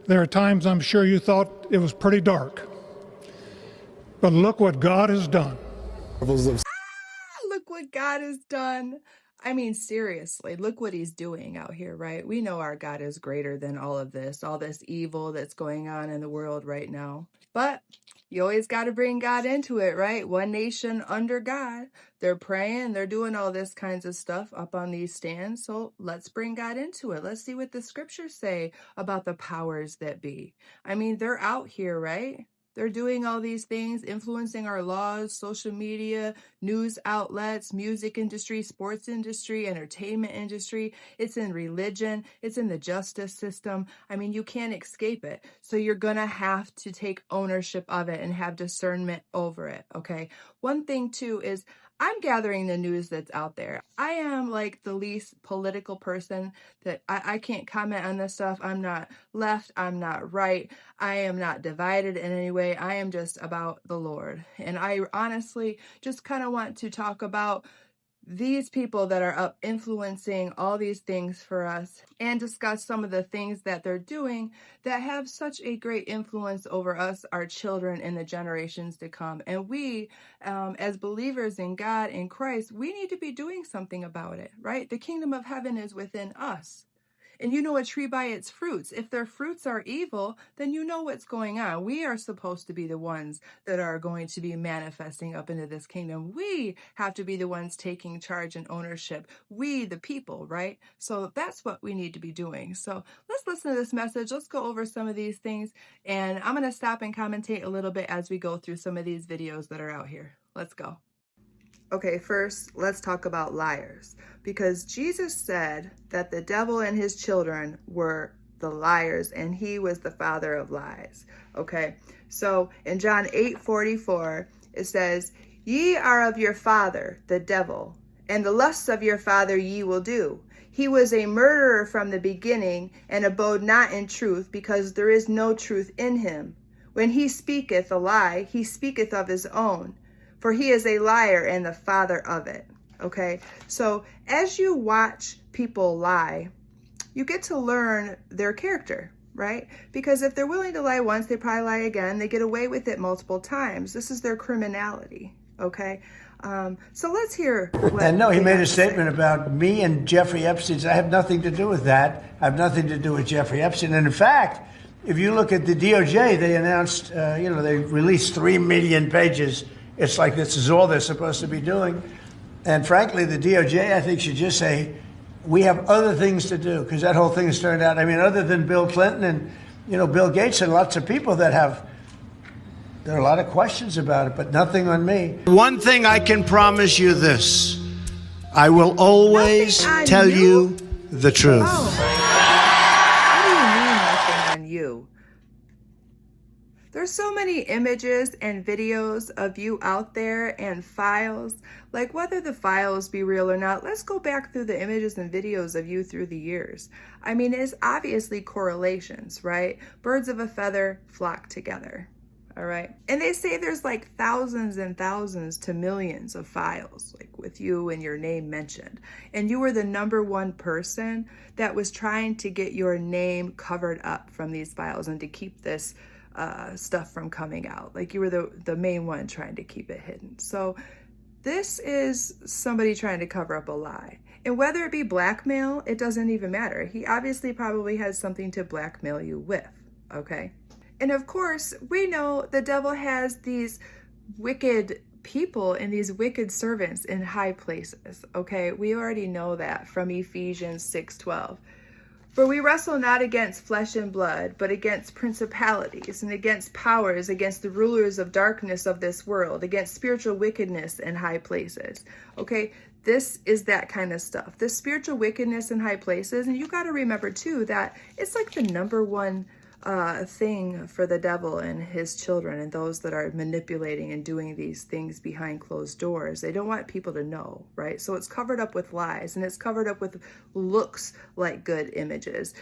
There are times I'm sure you thought it was pretty dark. But look what God has done. Look what God has done. I mean, seriously, look what he's doing out here, right? We know our God is greater than all this evil that's going on in the world right now. But you always got to bring God into it, right? One nation under God. They're praying, they're doing all this kinds of stuff up on these stands. So let's bring God into it. Let's see what the scriptures say about the powers that be. I mean, they're out here, right? They're doing all these things, influencing our laws, social media, news outlets, music industry, sports industry, entertainment industry. It's in religion. It's in the justice system. I mean, you can't escape it. So you're going to have to take ownership of it and have discernment over it, okay? One thing, too, is I'm gathering the news that's out there. I am like the least political person that I can't comment on this stuff. I'm not left. I'm not right. I am not divided in any way. I am just about the Lord. And I honestly just kind of want to talk about these people that are up influencing all these things for us and discuss some of the things that they're doing that have such a great influence over us, our children, and the generations to come. And we, as believers in God, in Christ, we need to be doing something about it, right? The kingdom of heaven is within us. And you know a tree by its fruits. If their fruits are evil, then you know what's going on. We are supposed to be the ones that are going to be manifesting up into this kingdom. We have to be the ones taking charge and ownership. We, the people, right? So that's what we need to be doing. So let's listen to this message. Let's go over some of these things. And I'm going to stop and commentate a little bit as we go through some of these videos that are out here. Let's go. Okay, first, let's talk about liars, because Jesus said that the devil and his children were the liars and he was the father of lies. Okay, so in John 8:44, it says, "Ye are of your father, the devil, and the lusts of your father ye will do. He was a murderer from the beginning and abode not in truth, because there is no truth in him. When he speaketh a lie, he speaketh of his own, for he is a liar and the father of it." Okay, so as you watch people lie, you get to learn their character, right? Because if they're willing to lie once, they probably lie again. They get away with it multiple times. This is their criminality, okay? So let's hear what And no, he they made have a to say. statement about me and Jeffrey Epstein. I have nothing to do with that. I have nothing to do with Jeffrey Epstein. And in fact, if you look at the DOJ, they announced, they released 3 million pages. It's like this is all they're supposed to be doing. And frankly, the DOJ, I think, should just say, we have other things to do, because that whole thing has turned out, I mean, other than Bill Clinton and, Bill Gates and lots of people that there are a lot of questions about it, but nothing on me. One thing I can promise you this, I will always tell you the truth. Oh. What do you mean nothing on you? There's so many images and videos of you out there and files. Like, whether the files be real or not, let's go back through the images and videos of you through the years. I mean, it's obviously correlations, right? Birds of a feather flock together, all right? And they say there's like thousands and thousands to millions of files, like with you and your name mentioned. And you were the #1 person that was trying to get your name covered up from these files and to keep this stuff from coming out. Like, you were the main one trying to keep it hidden. So this is somebody trying to cover up a lie. And whether it be blackmail, it doesn't even matter. He obviously probably has something to blackmail you with, okay? And of course, we know the devil has these wicked people and these wicked servants in high places, okay? We already know that from Ephesians 6:12. "For we wrestle not against flesh and blood, but against principalities and against powers, against the rulers of darkness of this world, against spiritual wickedness in high places." Okay, this is that kind of stuff. This spiritual wickedness in high places, and you got to remember too that it's like the #1 thing for the devil and his children and those that are manipulating and doing these things behind closed doors. They don't want people to know, right? So it's covered up with lies, and it's covered up with looks like good images.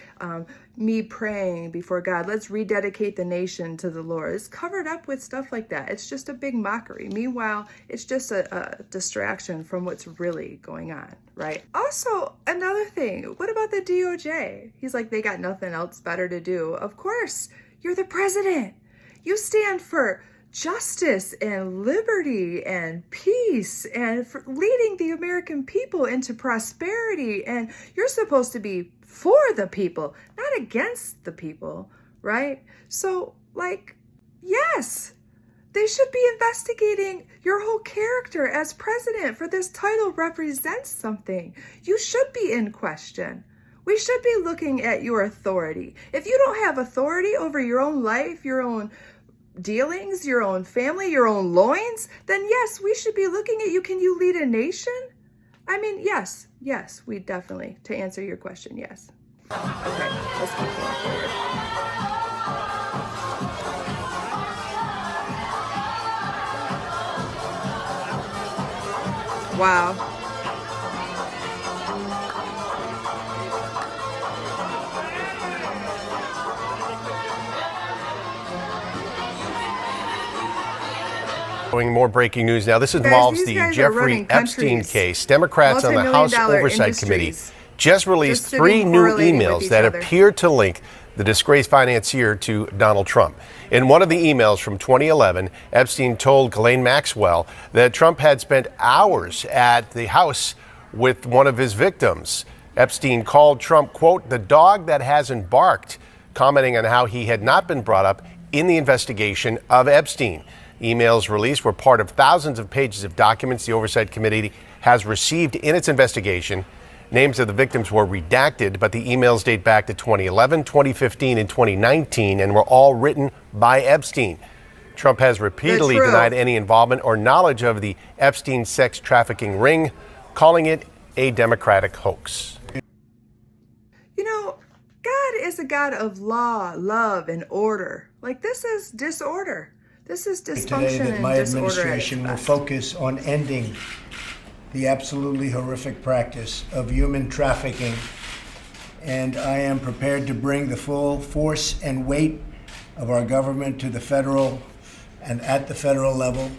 Me praying before God, let's rededicate the nation to the Lord. It's covered up with stuff like that. It's just a big mockery. Meanwhile, it's just a distraction from what's really going on, right? Also, another thing, what about the DOJ? He's like, they got nothing else better to do. Of course, you're the president. You stand for justice and liberty and peace and for leading the American people into prosperity. And you're supposed to be for the people, not against the people, right? So, like, yes, they should be investigating your whole character as president, for this title represents something. You should be in question. We should be looking at your authority. If you don't have authority over your own life, your own dealings, your own family, your own loins, then yes, we should be looking at you. Can you lead a nation? I mean, yes, we definitely, to answer your question, yes. Okay, let's keep going forward. Wow. More breaking news now. This involves the Jeffrey Epstein case. Democrats on the House Oversight Committee just released 3 new emails that appear to link the disgraced financier to Donald Trump. In one of the emails from 2011, Epstein told Ghislaine Maxwell that Trump had spent hours at the house with one of his victims. Epstein called Trump, quote, the dog that hasn't barked, commenting on how he had not been brought up in the investigation of Epstein. Emails released were part of thousands of pages of documents the Oversight Committee has received in its investigation. Names of the victims were redacted, but the emails date back to 2011, 2015, and 2019 and were all written by Epstein. Trump has repeatedly denied any involvement or knowledge of the Epstein sex trafficking ring, calling it a Democratic hoax. You know, God is a God of law, love, and order. Like, this is disorder. This is dysfunction today that and my disorder. administration will focus on ending the absolutely horrific practice of human trafficking, and I am prepared to bring the full force and weight of our government to the federal and at the federal level.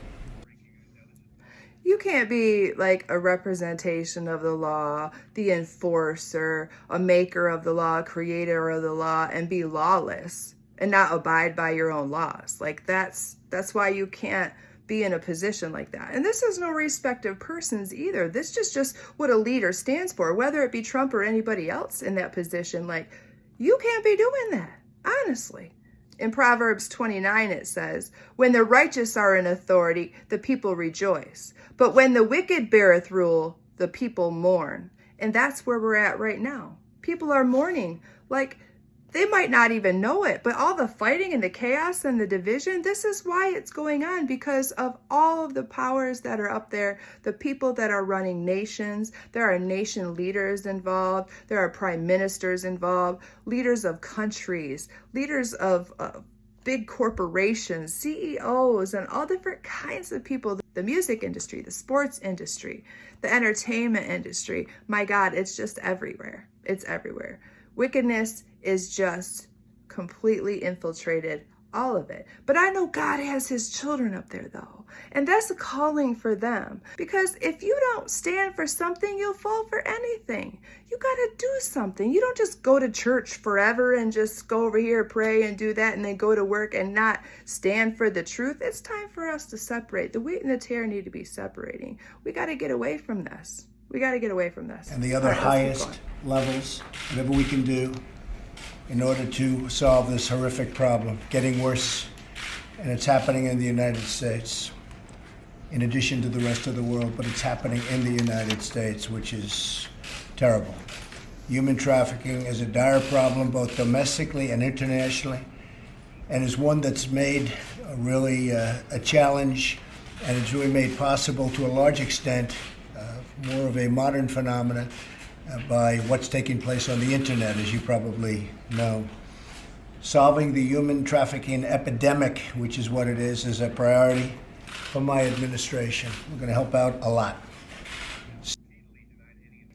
You can't be like a representation of the law, the enforcer, a maker of the law, creator of the law, and be lawless and not abide by your own laws. Like, that's why you can't be in a position like that. And this is no respect of persons either. This is just what a leader stands for, whether it be Trump or anybody else in that position. Like, you can't be doing that, honestly. In Proverbs 29, it says, when the righteous are in authority, the people rejoice. But when the wicked beareth rule, the people mourn. And that's where we're at right now. People are mourning. Like, they might not even know it, but all the fighting and the chaos and the division, this is why it's going on, because of all of the powers that are up there, the people that are running nations. There are nation leaders involved. There are prime ministers involved, leaders of countries, leaders of big corporations, CEOs, and all different kinds of people. The music industry, the sports industry, the entertainment industry. My God, it's just everywhere. It's everywhere. Wickedness is just completely infiltrated all of it. But I know God has his children up there, though. And that's a calling for them. Because if you don't stand for something, you'll fall for anything. You got to do something. You don't just go to church forever and just go over here, pray and do that, and then go to work and not stand for the truth. It's time for us to separate. The wheat and the tare need to be separating. We got to get away from this. We got to get away from this. And the other highest levels, whatever we can do in order to solve this horrific problem, getting worse, and it's happening in the United States, in addition to the rest of the world, but it's happening in the United States, which is terrible. Human trafficking is a dire problem, both domestically and internationally, and is one that's made really a challenge, and it's really made possible to a large extent, more of a modern phenomenon by what's taking place on the internet, as you probably know. Solving the human trafficking epidemic, which is what it is a priority for my administration. We're going to help out a lot.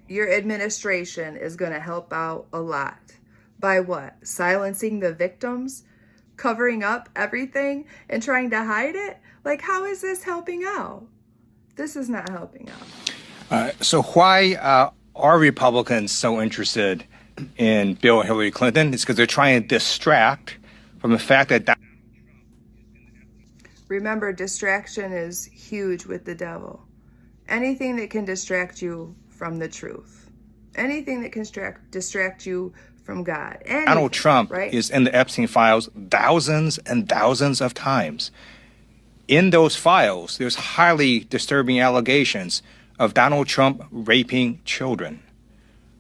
Your administration is going to help out a lot. By what? Silencing the victims? Covering up everything and trying to hide it? Like, how is this helping out? This is not helping out. So why are Republicans so interested in Bill and Hillary Clinton? It's because they're trying to distract from the fact that remember, distraction is huge with the devil. Anything that can distract you from the truth. Anything that can distract you from God. Anything, Donald Trump right? is in the Epstein files thousands and thousands of times. In those files, there's highly disturbing allegations of Donald Trump raping children,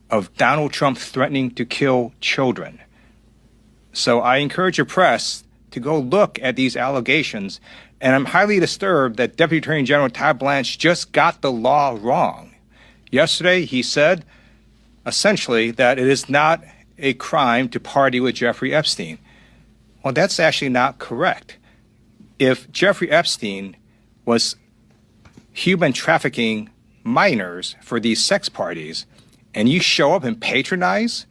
of Donald Trump threatening to kill children. So I encourage your press to go look at these allegations. And I'm highly disturbed that Deputy Attorney General Todd Blanche just got the law wrong. Yesterday, he said, essentially, that it is not a crime to party with Jeffrey Epstein. Well, that's actually not correct. If Jeffrey Epstein was human trafficking minors for these sex parties, and you show up and patronize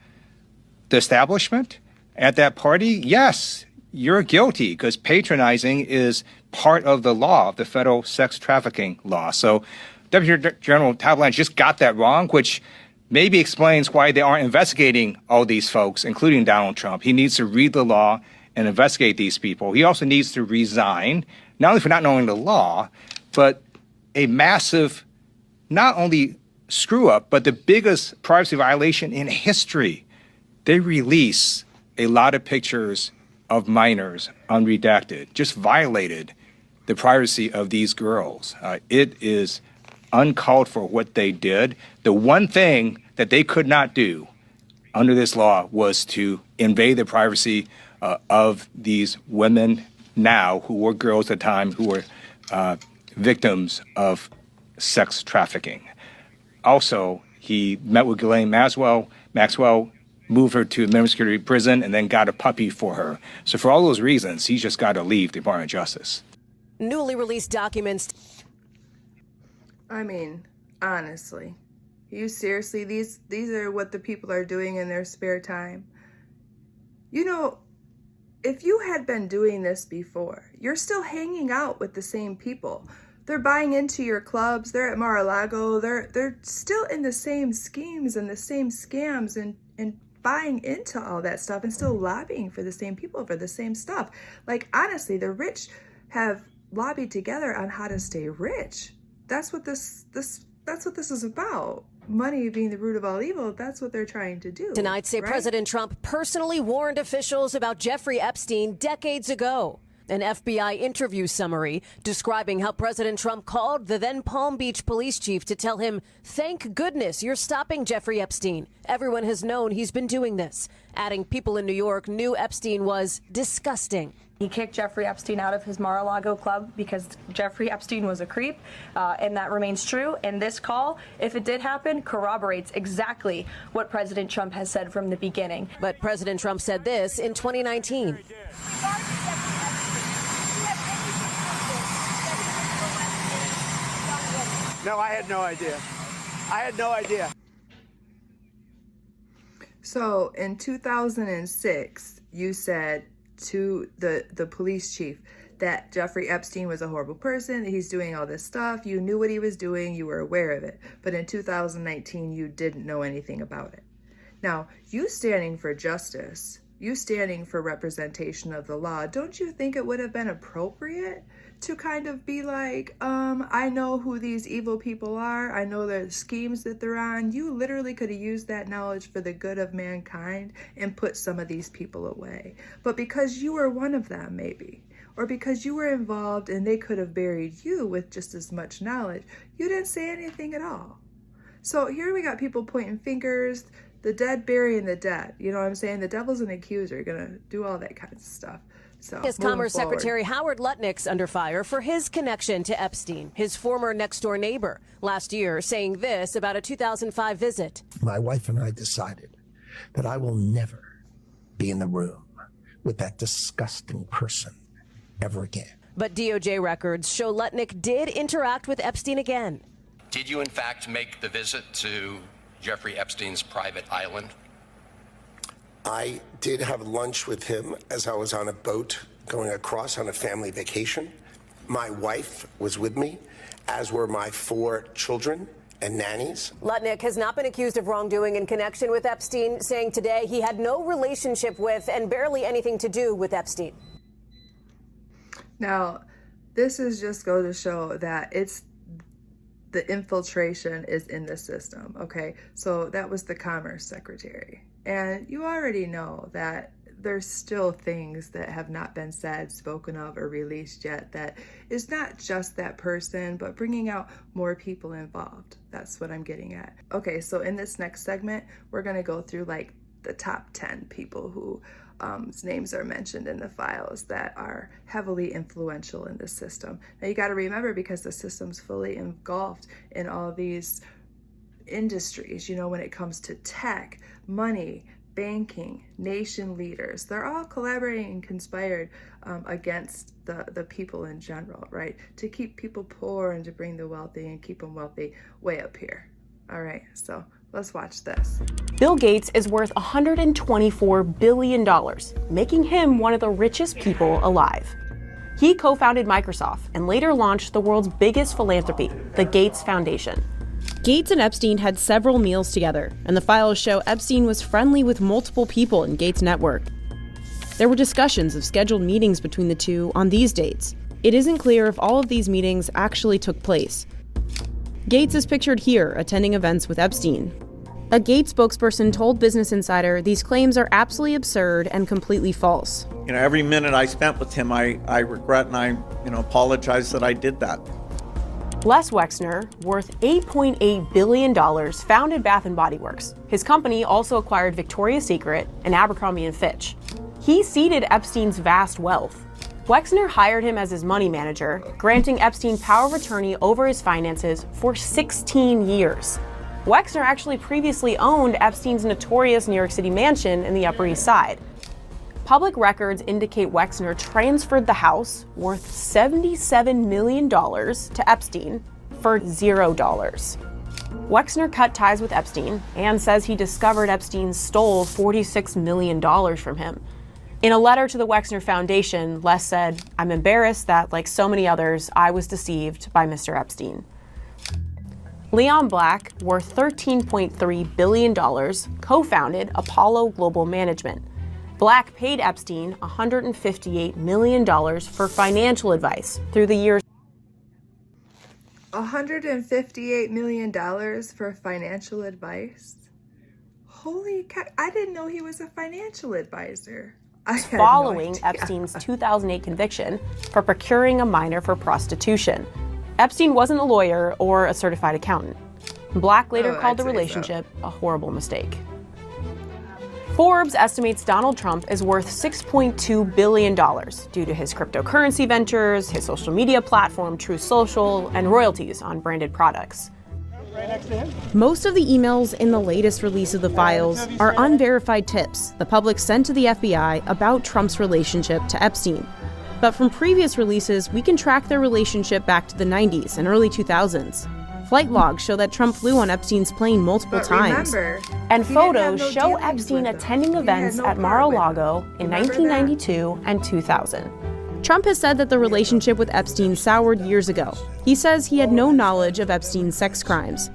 the establishment at that party, yes, you're guilty, because patronizing is part of the law, of the federal sex trafficking law. So Deputy General Todd Blanche just got that wrong, which maybe explains why they aren't investigating all these folks, including Donald Trump. He needs to read the law and investigate these people. He also needs to resign, not only for not knowing the law, but a massive, not only screw up, but the biggest privacy violation in history. They release a lot of pictures of minors unredacted, just violated the privacy of these girls. It is uncalled for what they did. The one thing that they could not do under this law was to invade the privacy of these women now, who were girls at the time, who were victims of sex trafficking. Also, he met with Ghislaine Maxwell, moved her to a minimum security prison, and then got a puppy for her. So for all those reasons, he's just got to leave the Department of Justice. Newly released documents. I mean, honestly, you seriously, these are what the people are doing in their spare time. You know, if you had been doing this before, you're still hanging out with the same people. They're buying into your clubs. They're at Mar-a-Lago. They're still in the same schemes and the same scams and buying into all that stuff and still lobbying for the same people for the same stuff. Like, honestly, the rich have lobbied together on how to stay rich. That's what this is about. Money being the root of all evil. That's what they're trying to do. Tonight, say right? President Trump personally warned officials about Jeffrey Epstein decades ago. An FBI interview summary describing how President Trump called the then Palm Beach police chief to tell him, "Thank goodness you're stopping Jeffrey Epstein. Everyone has known he's been doing this." Adding people in New York knew Epstein was disgusting. He kicked Jeffrey Epstein out of his Mar-a-Lago club because Jeffrey Epstein was a creep, and that remains true. And this call, if it did happen, corroborates exactly what President Trump has said from the beginning. But President Trump said this in 2019. No, I had no idea. I had no idea. So in 2006, you said to the police chief that Jeffrey Epstein was a horrible person, that he's doing all this stuff. You knew what he was doing. You were aware of it. But in 2019, you didn't know anything about it. Now, you standing for justice, you standing for representation of the law, don't you think it would have been appropriate to kind of be like, I know who these evil people are. I know the schemes that they're on. You literally could have used that knowledge for the good of mankind and put some of these people away. But because you were one of them, maybe, or because you were involved and they could have buried you with just as much knowledge, you didn't say anything at all. So here we got people pointing fingers, the dead burying the dead. You know what I'm saying? The devil's an accuser, gonna do all that kind of stuff. So, His Commerce Secretary Howard Lutnick's under fire for his connection to Epstein, his former next-door neighbor, last year saying this about a 2005 visit. My wife and I decided that I will never be in the room with that disgusting person ever again. But DOJ records show Lutnick did interact with Epstein again. Did you, in fact, make the visit to Jeffrey Epstein's private island? I did have lunch with him as I was on a boat going across on a family vacation. My wife was with me, as were my 4 children and nannies. Lutnick has not been accused of wrongdoing in connection with Epstein, saying today he had no relationship with and barely anything to do with Epstein. Now, this is just go to show that the infiltration is in the system, okay? So that was the Commerce Secretary. And you already know that there's still things that have not been said, spoken of, or released yet that is not just that person, but bringing out more people involved. That's what I'm getting at. Okay, so in this next segment, we're gonna go through like the top 10 people who names are mentioned in the files that are heavily influential in the system. Now you got to remember, because the system's fully engulfed in all these industries, you know, when it comes to tech, money, banking, nation leaders, they're all collaborating and conspired against the people in general, right? To keep people poor and to bring the wealthy and keep them wealthy way up here. All right, so let's watch this. Bill Gates is worth $124 billion, making him one of the richest people alive. He co-founded Microsoft and later launched the world's biggest philanthropy, the Gates Foundation. Gates and Epstein had several meals together, and the files show Epstein was friendly with multiple people in Gates' network. There were discussions of scheduled meetings between the two on these dates. It isn't clear if all of these meetings actually took place. Gates is pictured here attending events with Epstein. A Gates spokesperson told Business Insider these claims are absolutely absurd and completely false. You know, every minute I spent with him, I regret and I apologize that I did that. Les Wexner, worth $8.8 billion, founded Bath & Body Works. His company also acquired Victoria's Secret and Abercrombie & Fitch. He seeded Epstein's vast wealth. Wexner hired him as his money manager, granting Epstein power of attorney over his finances for 16 years. Wexner actually previously owned Epstein's notorious New York City mansion in the Upper East Side. Public records indicate Wexner transferred the house, worth $77 million, to Epstein for $0. Wexner cut ties with Epstein and says he discovered Epstein stole $46 million from him. In a letter to the Wexner Foundation, Les said, "I'm embarrassed that, like so many others, I was deceived by Mr. Epstein." Leon Black, worth $13.3 billion, co-founded Apollo Global Management. Black paid Epstein $158 million for financial advice through the years. $158 million for financial advice? Holy cow, I didn't know he was a financial advisor. Following Epstein's 2008 conviction for procuring a minor for prostitution. Epstein wasn't a lawyer or a certified accountant. Black later called the relationship a horrible mistake. Forbes estimates Donald Trump is worth $6.2 billion due to his cryptocurrency ventures, his social media platform True Social, and royalties on branded products. Most of the emails in the latest release of the files are unverified tips the public sent to the FBI about Trump's relationship to Epstein. But from previous releases, we can track their relationship back to the 90s and early 2000s. Flight logs show that Trump flew on Epstein's plane multiple times. And photos show Epstein attending events at Mar-a-Lago in 1992 and 2000. Trump has said that the relationship with Epstein soured years ago. He says he had no knowledge of Epstein's sex crimes.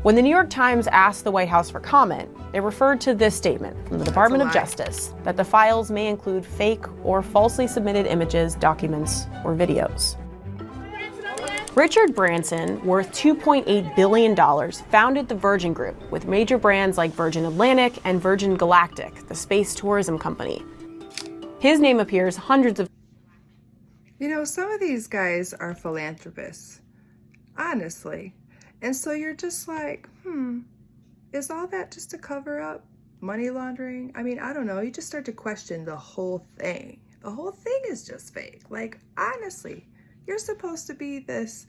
When the New York Times asked the White House for comment, they referred to this statement from the Department of Justice, that the files may include fake or falsely submitted images, documents, or videos. Richard Branson, worth $2.8 billion, founded the Virgin Group with major brands like Virgin Atlantic and Virgin Galactic, the space tourism company. His name appears hundreds of. You know, some of these guys are philanthropists, honestly. And so you're just like, is all that just to cover up money laundering? I mean, I don't know. You just start to question the whole thing. The whole thing is just fake. Like, honestly, you're supposed to be this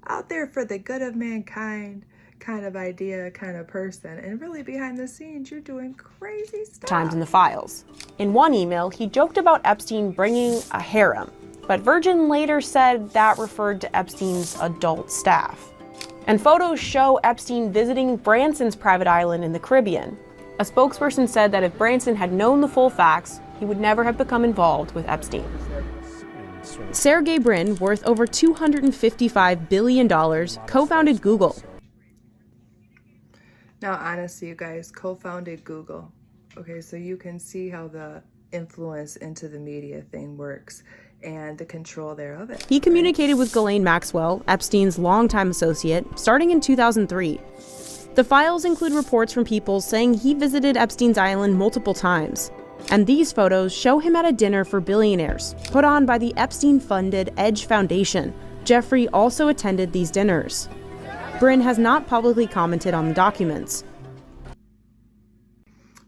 out there for the good of mankind kind of idea, kind of person. And really behind the scenes, you're doing crazy stuff. Times in the files. In one email, he joked about Epstein bringing a harem, but Virgin later said that referred to Epstein's adult staff. And photos show Epstein visiting Branson's private island in the Caribbean. A spokesperson said that if Branson had known the full facts, he would never have become involved with Epstein. Sergey Brin, worth over $255 billion, co-founded Google. Now, honestly, you guys co-founded Google. Okay, so you can see how the influence into the media thing works and the control thereof. He communicated with Ghislaine Maxwell, Epstein's longtime associate, starting in 2003. The files include reports from people saying he visited Epstein's island multiple times. And these photos show him at a dinner for billionaires, put on by the Epstein-funded Edge Foundation. Jeffrey also attended these dinners. Brin has not publicly commented on the documents.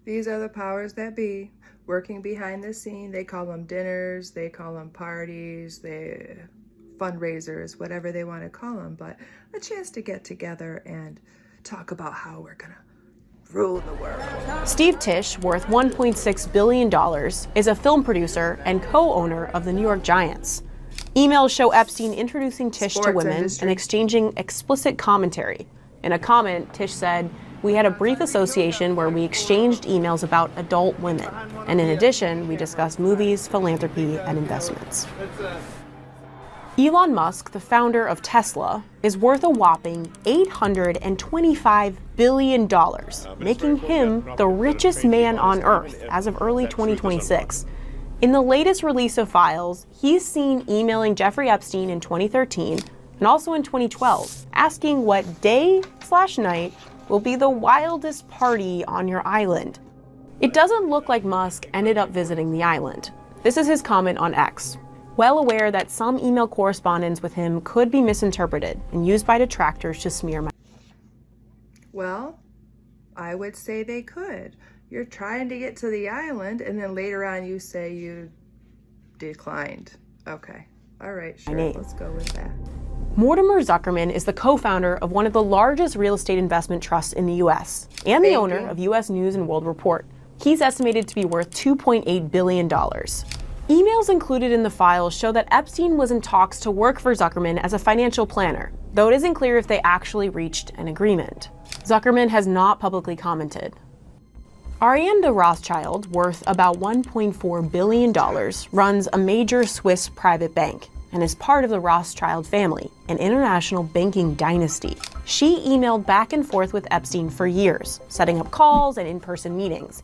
These are the powers that be working behind the scene. They call them dinners, they call them parties, they fundraisers, whatever they want to call them, but a chance to get together and talk about how we're gonna rule the world. Steve Tisch, worth $1.6 billion, is a film producer and co-owner of the New York Giants. Emails show Epstein introducing Tisch to women and exchanging explicit commentary. In a comment, Tisch said, "We had a brief association where we exchanged emails about adult women. And in addition, we discussed movies, philanthropy, and investments." Elon Musk, the founder of Tesla, is worth a whopping $825 billion, making him the richest man on Earth as of early 2026. In the latest release of files, he's seen emailing Jeffrey Epstein in 2013 and also in 2012, asking what day/night will be the wildest party on your island. It doesn't look like Musk ended up visiting the island. This is his comment on X. Well aware that some email correspondence with him could be misinterpreted and used by detractors to smear my... Well, I would say they could. You're trying to get to the island, and then later on you say you declined. Okay. All right, sure. Let's go with that. Mortimer Zuckerman is the co-founder of one of the largest real estate investment trusts in the U.S. and the owner of U.S. News and World Report. He's estimated to be worth $2.8 billion. Emails included in the files show that Epstein was in talks to work for Zuckerman as a financial planner, though it isn't clear if they actually reached an agreement. Zuckerman has not publicly commented. Ariane de Rothschild, worth about $1.4 billion, runs a major Swiss private bank and is part of the Rothschild family, an international banking dynasty. She emailed back and forth with Epstein for years, setting up calls and in-person meetings.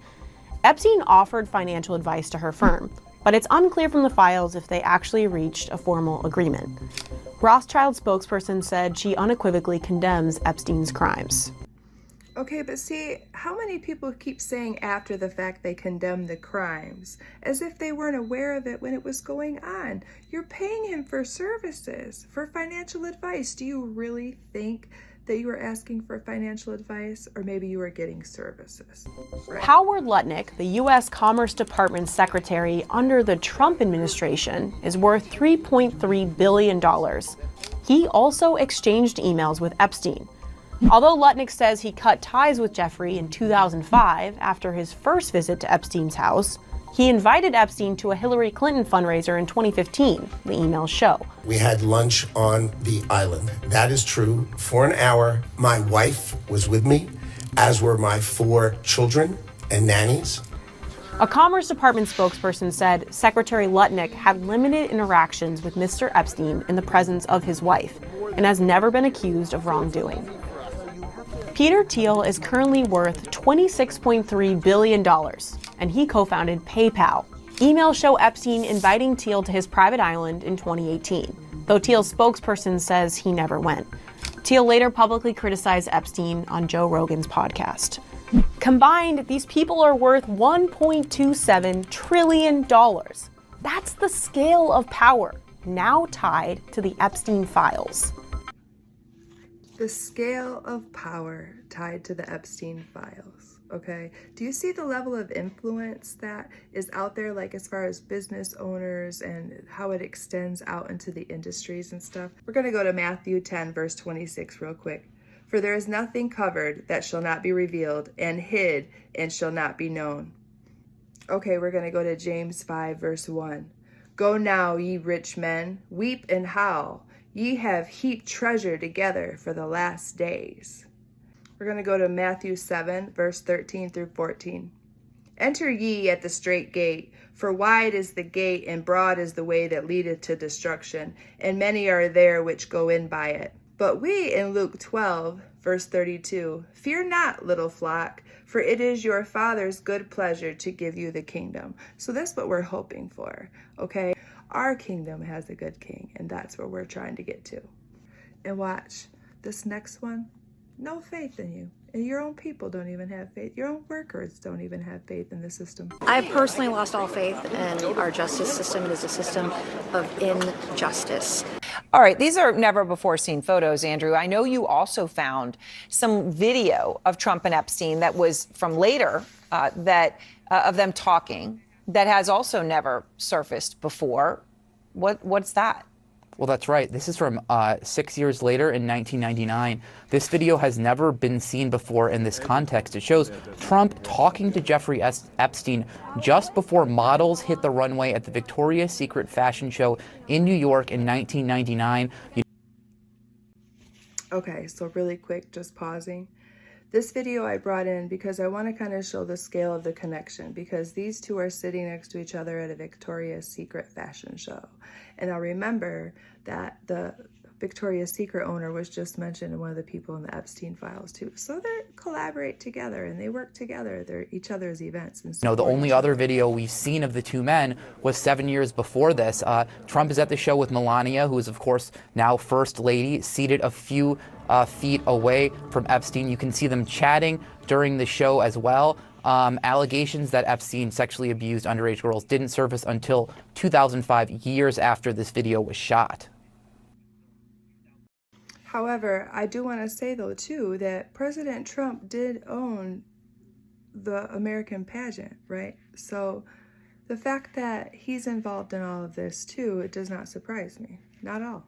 Epstein offered financial advice to her firm, but it's unclear from the files if they actually reached a formal agreement. Rothschild spokesperson said she unequivocally condemns Epstein's crimes. Okay, but see, how many people keep saying after the fact they condemn the crimes, as if they weren't aware of it when it was going on? You're paying him for services, for financial advice. Do you really think that you were asking for financial advice, or maybe you were getting services? Right. Howard Lutnick, the U.S. Commerce Department secretary under the Trump administration, is worth $3.3 billion. He also exchanged emails with Epstein. Although Lutnick says he cut ties with Jeffrey in 2005 after his first visit to Epstein's house, he invited Epstein to a Hillary Clinton fundraiser in 2015, the emails show. We had lunch on the island. That is true. For an hour, my wife was with me, as were my 4 children and nannies. A Commerce Department spokesperson said Secretary Lutnick had limited interactions with Mr. Epstein in the presence of his wife and has never been accused of wrongdoing. Peter Thiel is currently worth $26.3 billion, and he co-founded PayPal. Emails show Epstein inviting Thiel to his private island in 2018, though Thiel's spokesperson says he never went. Thiel later publicly criticized Epstein on Joe Rogan's podcast. Combined, these people are worth $1.27 trillion. That's the scale of power now tied to the Epstein files. The scale of power tied to the Epstein files, okay? Do you see the level of influence that is out there, like as far as business owners and how it extends out into the industries and stuff? We're gonna go to Matthew 10, verse 26 real quick. For there is nothing covered that shall not be revealed, and hid and shall not be known. Okay, we're gonna go to James 5, verse 1. Go now, ye rich men, weep and howl. Ye have heaped treasure together for the last days. We're going to go to Matthew 7, verse 13 through 14. Enter ye at the strait gate, for wide is the gate, and broad is the way that leadeth to destruction, and many are there which go in by it. But we in Luke 12, verse 32, fear not, little flock, for it is your Father's good pleasure to give you the kingdom. So that's what we're hoping for, okay? Our kingdom has a good king, and that's where we're trying to get to. And watch, this next one, no faith in you. And your own people don't even have faith. Your own workers don't even have faith in the system. I personally lost all faith in our justice system. It is a system of injustice. All right, these are never before seen photos, Andrew. I know you also found some video of Trump and Epstein that was from later of them talking that has also never surfaced before. What's that? Well, that's right. This is from 6 years later in 1999. This video has never been seen before in this context. It shows Trump talking to Jeffrey Epstein just before models hit the runway at the Victoria's Secret fashion show in New York in 1999. Okay, so really quick, just pausing. This video I brought in because I want to kind of show the scale of the connection, because these two are sitting next to each other at a Victoria's Secret fashion show. And I'll remember that the Victoria's Secret owner was just mentioned in one of the people in the Epstein files too. So they collaborate together and they work together. They're each other's events. And the only other video we've seen of the two men was 7 years before this. Trump is at the show with Melania, who is of course now First Lady, seated a few feet away from Epstein. You can see them chatting during the show as well. Allegations that Epstein sexually abused underage girls didn't surface until 2005, years after this video was shot. However, I do want to say, though, too, that President Trump did own the American pageant, right? So the fact that he's involved in all of this, too, it does not surprise me. Not at all.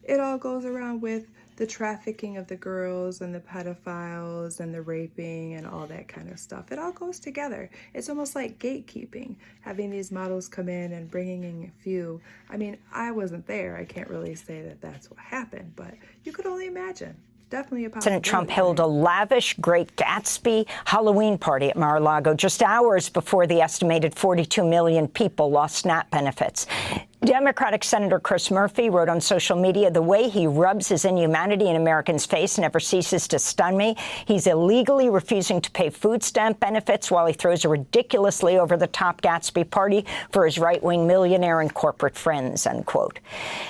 It all goes around with the trafficking of the girls and the pedophiles and the raping and all that kind of stuff. It all goes together. It's almost like gatekeeping, having these models come in and bringing in a few. I mean, I wasn't there. I can't really say that that's what happened, but you could only imagine. Definitely a possibility. President Trump held a lavish Great Gatsby Halloween party at Mar-a-Lago just hours before the estimated 42 million people lost SNAP benefits. Democratic Senator Chris Murphy wrote on social media, "The way he rubs his inhumanity in Americans' face never ceases to stun me. He's illegally refusing to pay food stamp benefits while he throws a ridiculously over-the-top Gatsby party for his right-wing millionaire and corporate friends," unquote.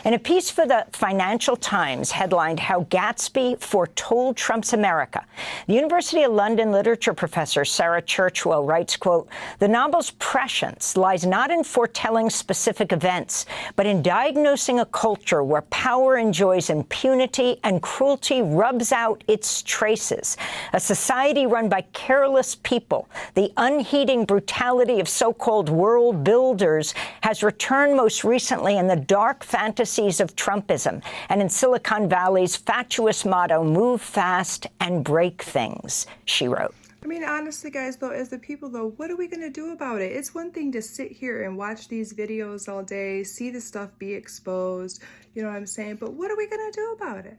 And a piece for the Financial Times headlined, "How Gatsby Foretold Trump's America." The University of London literature professor Sarah Churchwell writes, quote, "The novel's prescience lies not in foretelling specific events, but in diagnosing a culture where power enjoys impunity and cruelty rubs out its traces. A society run by careless people, the unheeding brutality of so-called world builders has returned most recently in the dark fantasies of Trumpism and in Silicon Valley's fatuous motto, 'Move fast and break things,'" she wrote. I mean, honestly, guys, though, as the people, though, what are we going to do about it? It's one thing to sit here and watch these videos all day, see the stuff be exposed, you know what I'm saying? But what are we going to do about it?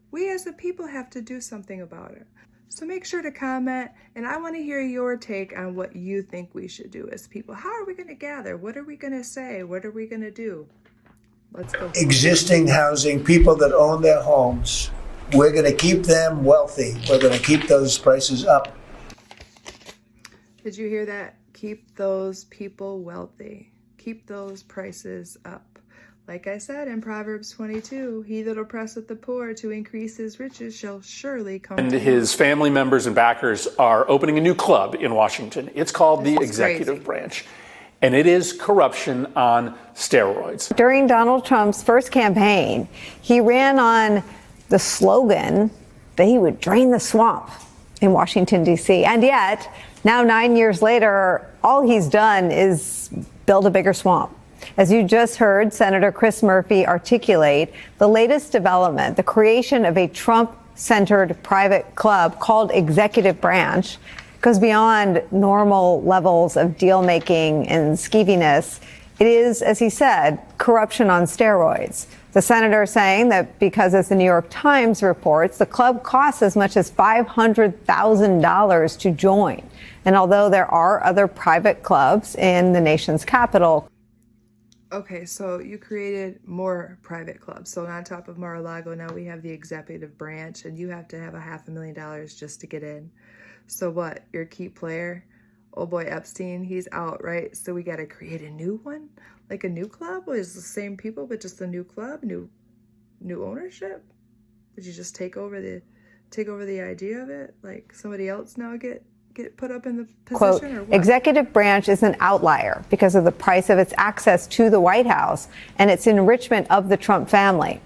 We as the people have to do something about it. So make sure to comment, and I want to hear your take on what you think we should do as people. How are we going to gather? What are we going to say? What are we going to do? Let's go. Existing housing, people that own their homes, we're going to keep them wealthy. We're going to keep those prices up. Did you hear that? Keep those people wealthy. Keep those prices up. Like I said in Proverbs 22, he that oppresseth the poor to increase his riches shall surely come. And his family members and backers are opening a new club in Washington. It's called the Executive Branch. And it is corruption on steroids. During Donald Trump's first campaign, he ran on the slogan that he would drain the swamp in Washington, D.C. And yet, now 9 years later, all he's done is build a bigger swamp. As you just heard Senator Chris Murphy articulate, the latest development, the creation of a Trump-centered private club called Executive Branch, goes beyond normal levels of deal-making and skeeviness. It is, as he said, corruption on steroids. The senator saying that because, as the New York Times reports, the club costs as much as $500,000 to join. And although there are other private clubs in the nation's capital. Okay, so you created more private clubs. So on top of Mar-a-Lago, now we have the executive branch, and you have to have $500,000 just to get in. So what? Your key player, oh boy, Epstein, he's out, right? So we got to create a new one, like a new club. Well, it's the same people, but just a new club, new ownership. Would you just take over the idea of it? Like somebody else now get put up in the position, Quote, or what? executive branch is an outlier because of the price of its access to the White House and its enrichment of the Trump family.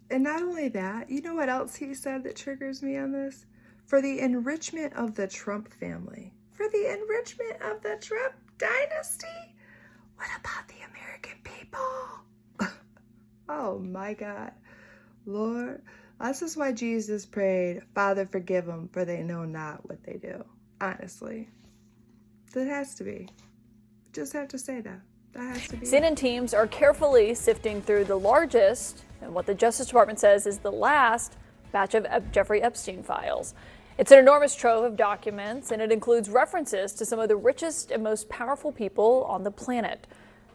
And not only that, you know what else he said that triggers me on this? For the enrichment of the Trump family. For the enrichment of the Trump dynasty? What about the American people? Oh my God. Lord, this is why Jesus prayed, Father, forgive them, for they know not what they do. Honestly. That has to be. Just have to say that. That has to be. CNN teams are carefully sifting through the largest, and what the Justice Department says is the last, batch of Jeffrey Epstein files. It's an enormous trove of documents, and it includes references to some of the richest and most powerful people on the planet.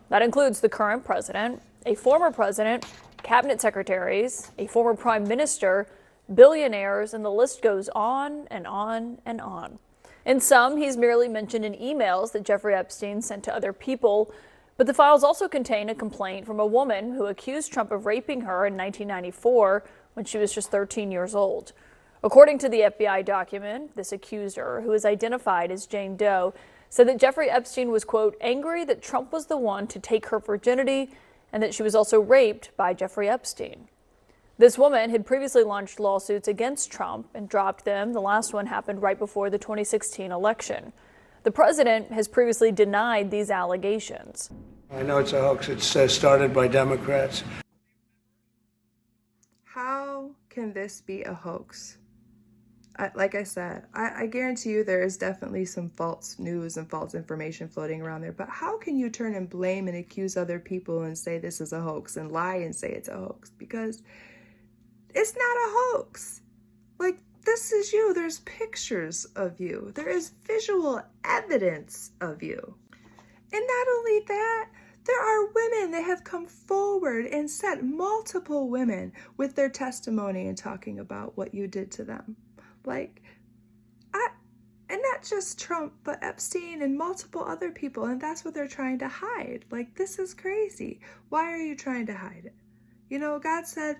That includes the current president, a former president, cabinet secretaries, a former prime minister, billionaires, and the list goes on and on and on. In some, he's merely mentioned in emails that Jeffrey Epstein sent to other people, but the files also contain a complaint from a woman who accused Trump of raping her in 1994 when she was just 13 years old. According to the FBI document, this accuser, who is identified as Jane Doe, said that Jeffrey Epstein was, quote, angry that Trump was the one to take her virginity and that she was also raped by Jeffrey Epstein. This woman had previously launched lawsuits against Trump and dropped them. The last one happened right before the 2016 election. The president has previously denied these allegations. I know it's a hoax. It's started by Democrats. How can this be a hoax? Like I said, I guarantee you there is definitely some false news and false information floating around there. But how can you turn and blame and accuse other people and say this is a hoax and lie and say it's a hoax? Because it's not a hoax. Like, this is you. There's pictures of you. There is visual evidence of you. And not only that, there are women that have come forward and sent multiple women with their testimony and talking about what you did to them. Like, and not just Trump, but Epstein and multiple other people. And that's what they're trying to hide. Like, this is crazy. Why are you trying to hide it? You know, God said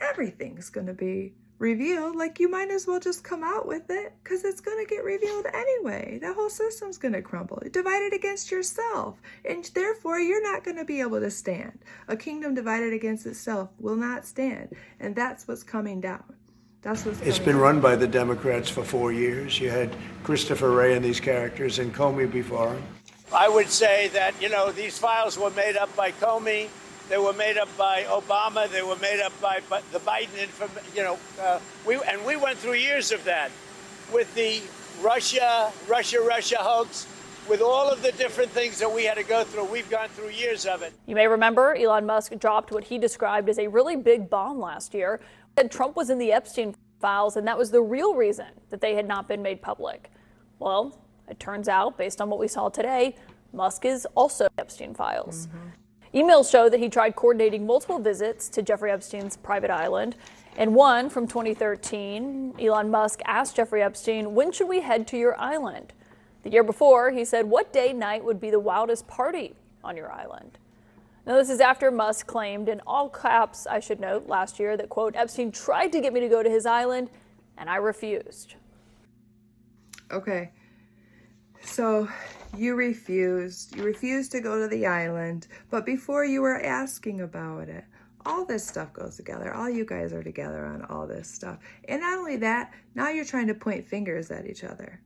everything's going to be revealed. Like, you might as well just come out with it because it's going to get revealed anyway. The whole system's going to crumble. Divided against yourself. And therefore, you're not going to be able to stand. A kingdom divided against itself will not stand. And that's what's coming down. It's been run by the Democrats for 4 years. You had Christopher Wray and these characters and Comey before him. I would say that, you know, these files were made up by Comey. They were made up by Obama. They were made up by the Biden, we went through years of that with the Russia hoax, with all of the different things that we had to go through. We've gone through years of it. You may remember Elon Musk dropped what he described as a really big bomb last year. Said Trump was in the Epstein files, and that was the real reason that they had not been made public. Well, it turns out, based on what we saw today, Musk is also in the Epstein files. Emails show that he tried coordinating multiple visits to Jeffrey Epstein's private island. And one from 2013, Elon Musk asked Jeffrey Epstein, when should we head to your island? The year before, he said, what day night would be the wildest party on your island? Now, this is after Musk claimed, in all caps, I should note, last year that, quote, Epstein tried to get me to go to his island, and I refused. Okay, so you refused to go to the island, but before you were asking about it, all this stuff goes together. All you guys are together on all this stuff. And not only that, now you're trying to point fingers at each other.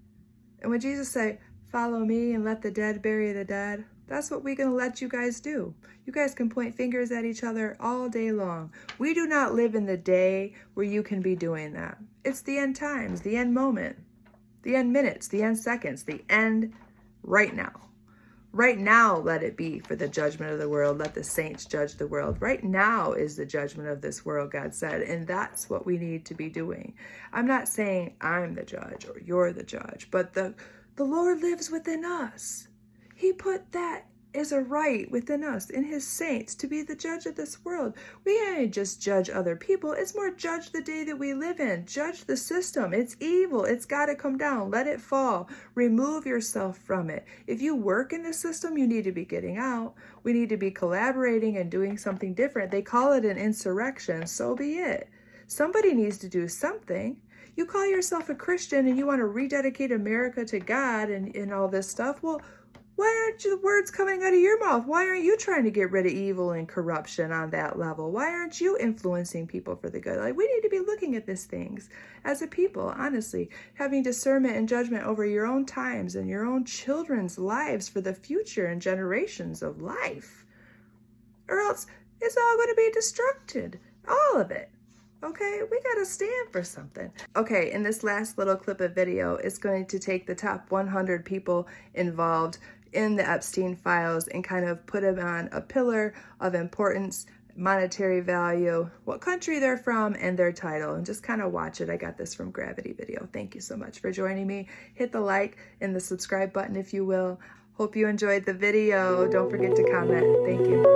And when Jesus said, follow me and let the dead bury the dead, that's what we're going to let you guys do. You guys can point fingers at each other all day long. We do not live in the day where you can be doing that. It's the end times, the end moment, the end minutes, the end seconds, the end right now. Right now, let it be for the judgment of the world. Let the saints judge the world. Right now is the judgment of this world, God said, and that's what we need to be doing. I'm not saying I'm the judge or you're the judge, but the Lord lives within us. He put that is a right within us, in his saints, to be the judge of this world. We ain't just judge other people. It's more judge the day that we live in. Judge the system. It's evil. It's got to come down. Let it fall. Remove yourself from it. If you work in the system, you need to be getting out. We need to be collaborating and doing something different. They call it an insurrection. So be it. Somebody needs to do something. You call yourself a Christian and you want to rededicate America to God and all this stuff. Well, why aren't the words coming out of your mouth? Why aren't you trying to get rid of evil and corruption on that level? Why aren't you influencing people for the good? Like, we need to be looking at these things as a people, honestly, having discernment and judgment over your own times and your own children's lives for the future and generations of life. Or else it's all going to be destructed. All of it. Okay, we gotta stand for something. Okay, in this last little clip of video, it's going to take the top 100 people involved in the Epstein files and kind of put them on a pillar of importance, monetary value, what country they're from, and their title, and just kind of watch it. I got this from Gravity Video. Thank you so much for joining me. Hit the like and the subscribe button if you will. Hope you enjoyed the video. Don't forget to comment. Thank you.